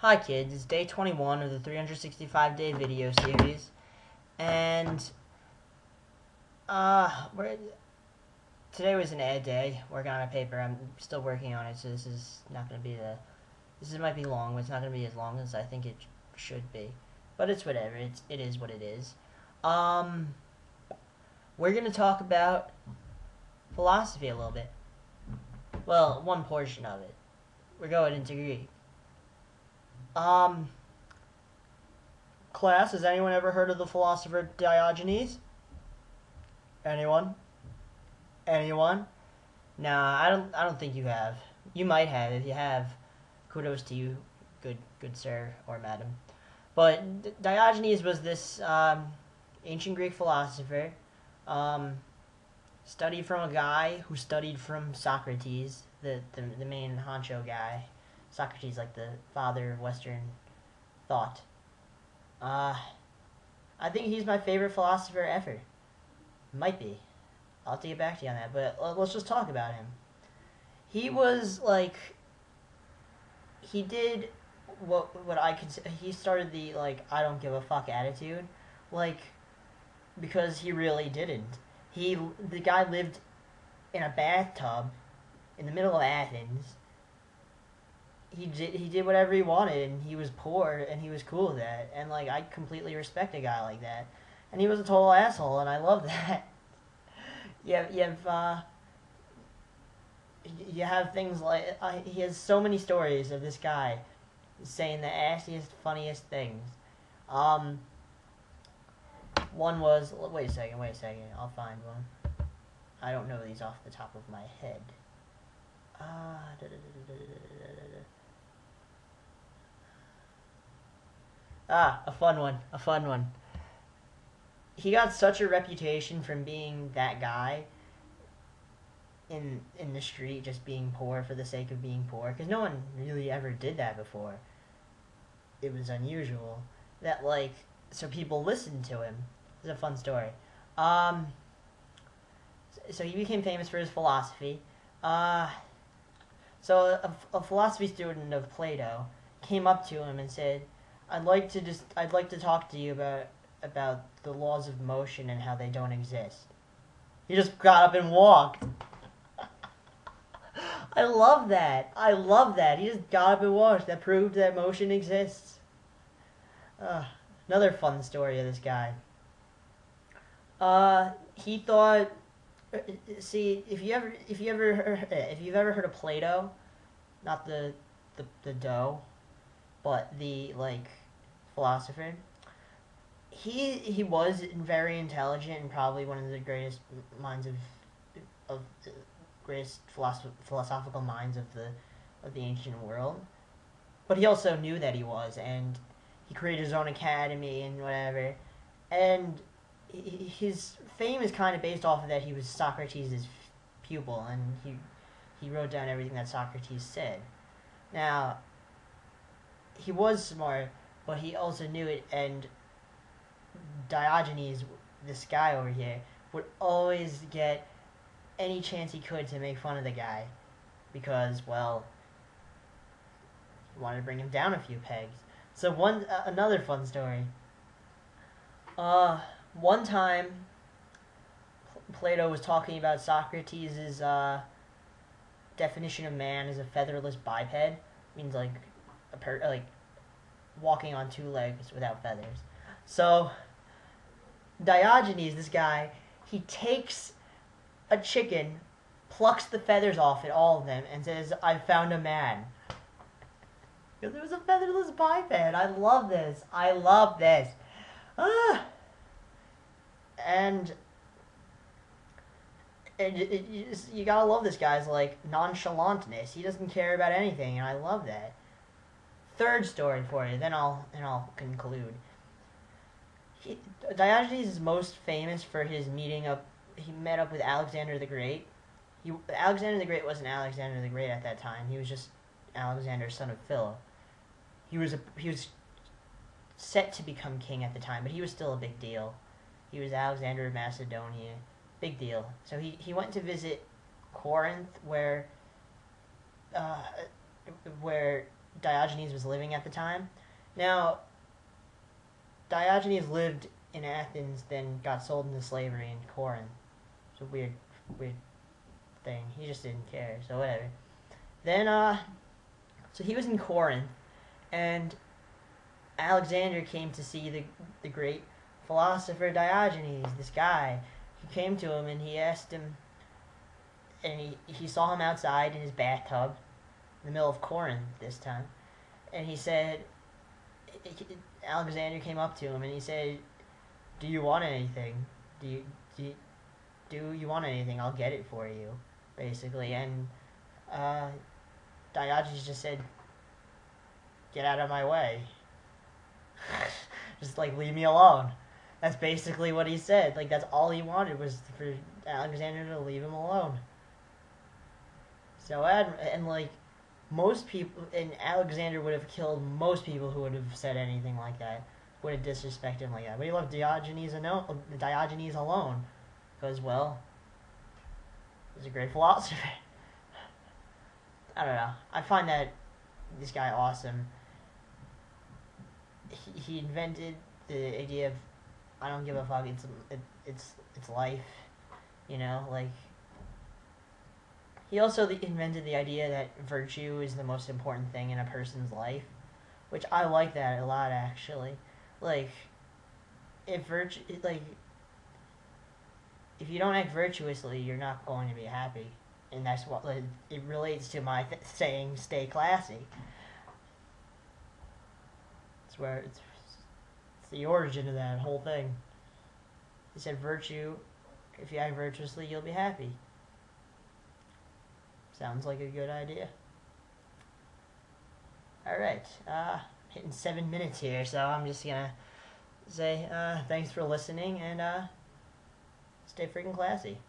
Hi kids, it's day 21 of the 365-day video series, and today was an ad day, working on a paper. I'm still working on it, so this is not going to be might be long, but it's not going to be as long as I think it should be. But it's whatever, it is what it is. We're going to talk about philosophy a little bit. Well, one portion of it. We're going into Greek. Class, has anyone ever heard of the philosopher Diogenes? Anyone? Anyone? Nah, I don't think you have. You might have. If you have, kudos to you, good sir or madam. But Diogenes was this ancient Greek philosopher. Studied from a guy who studied from Socrates, the main honcho guy. Socrates, like the father of Western thought. I think he's my favorite philosopher ever. Might be. I'll have to get back to you on that, but let's just talk about him. He was like, he did what I could say, he started the I don't give a fuck attitude, because he really didn't. The guy lived in a bathtub in the middle of Athens. He did whatever he wanted, and he was poor, and he was cool with that. And I completely respect a guy like that. And he was a total asshole, and I love that. You have things like he has so many stories of this guy saying the assiest, funniest things. One was wait a second, I'll find one. I don't know these off the top of my head. A fun one. He got such a reputation from being that guy in the street, just being poor for the sake of being poor, because no one really ever did that before. It was unusual that so people listened to him. It's a fun story. So he became famous for his philosophy. So a philosophy student of Plato came up to him and said, I'd like to talk to you about the laws of motion and how they don't exist. He just got up and walked. I love that. He just got up and walked. That proved that motion exists. Another fun story of this guy. He thought. See, if you've ever heard of Plato, not the dough, but the philosopher. He was very intelligent and probably one of the greatest minds of the greatest philosophical minds of the ancient world. But he also knew that he was, and he created his own academy and whatever. And his fame is kind of based off of that he was Socrates' pupil, and he wrote down everything that Socrates said. Now, he was smart, but he also knew it, and Diogenes, this guy over here, would always get any chance he could to make fun of the guy, because, well, he wanted to bring him down a few pegs. So another fun story. One time, Plato was talking about Socrates' definition of man as a featherless biped. It means walking on two legs without feathers. So Diogenes, this guy, he takes a chicken, plucks the feathers off it, all of them, and says, "I found a man." Because it was a featherless biped. I love this. And you gotta love this guy's nonchalantness. He doesn't care about anything, and I love that. Third story for you, then I'll conclude. Diogenes is most famous for his he met up with Alexander the Great. Alexander the Great wasn't Alexander the Great at that time. He was just Alexander, son of Philip. He was set to become king at the time, but he was still a big deal. He was Alexander of Macedonia. Big deal. So he went to visit Corinth, where Diogenes was living at the time. Now, Diogenes lived in Athens, then got sold into slavery in Corinth. It's a weird thing. He just didn't care, so whatever. Then, so he was in Corinth, and Alexander came to see the great philosopher Diogenes, this guy. He came to him and he asked him, and he saw him outside in his bathtub, in the middle of Corinth this time, and he said, Alexander came up to him and he said, "Do you want anything? Do you want anything? I'll get it for you," basically. And Diogenes just said, "Get out of my way." Just like, leave me alone. That's basically what he said. Like, that's all he wanted, was for Alexander to leave him alone. So, and like, most people, and Alexander would have killed most people who would have said anything like that, would have disrespected him like that. But he left Diogenes alone, because, well, he's a great philosopher. I don't know. I find that this guy awesome. He invented the idea of, I don't give a fuck. It's life, you know. Like, he also invented the idea that virtue is the most important thing in a person's life, which I like that a lot, actually. Like, if you don't act virtuously, you're not going to be happy, and that's what, like, it relates to my saying, "Stay classy." It's where it's the origin of that whole thing. He said, "Virtue, if you act virtuously, you'll be happy." Sounds like a good idea. Alright, hitting 7 minutes here, so I'm just gonna say thanks for listening, and stay freaking classy.